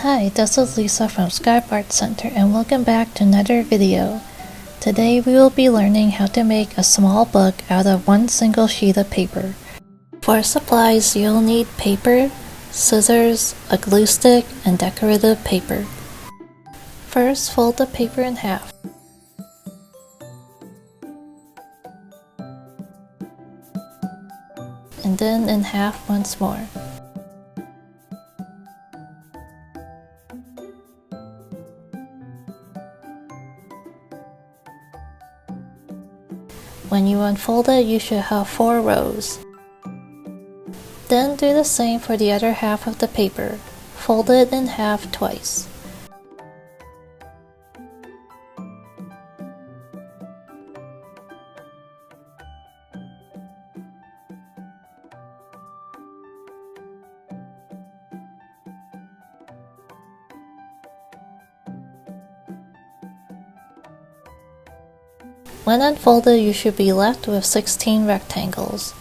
Hi, this is Lisa from SCYAP Art Center and welcome back to another video. Today we will be learning how to make a small book out of one single sheet of paper. For supplies, you'll need paper, scissors, a glue stick, and decorative paper. First, fold the paper in half. And then in half once more. When you unfold it, you should have 4 rows. Then do the same for the other half of the paper. Fold it in half twice. When unfolded, you should be left with 16 rectangles.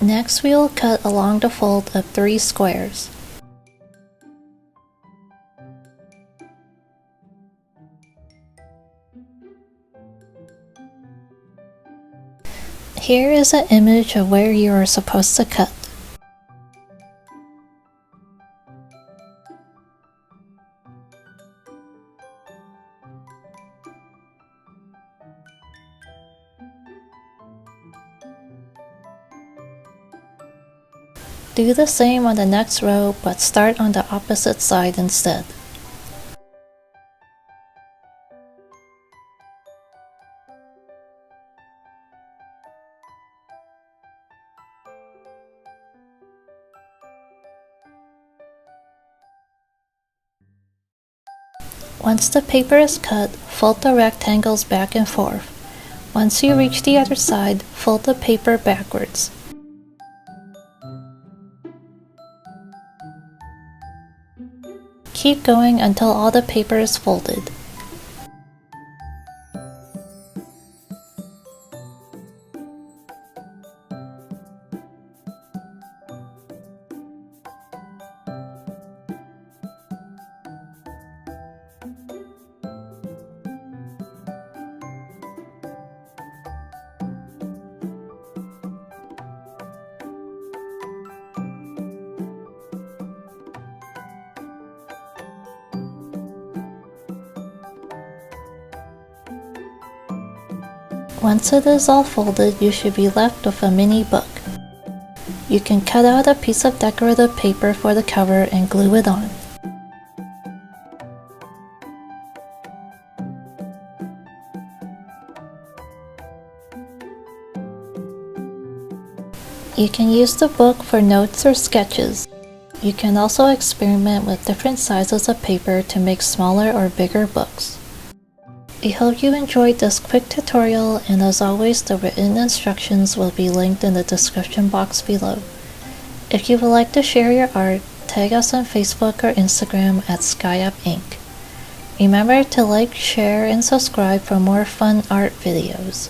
Next, we will cut along the fold of 3 squares. Here is an image of where you are supposed to cut. Do the same on the next row, but start on the opposite side instead. Once the paper is cut, fold the rectangles back and forth. Once you reach the other side, fold the paper backwards. Keep going until all the paper is folded. Once it is all folded, you should be left with a mini book. You can cut out a piece of decorative paper for the cover and glue it on. You can use the book for notes or sketches. You can also experiment with different sizes of paper to make smaller or bigger books. I hope you enjoyed this quick tutorial, and as always, the written instructions will be linked in the description box below. If you would like to share your art, tag us on Facebook or Instagram at SCYAP Inc. Remember to like, share, and subscribe for more fun art videos.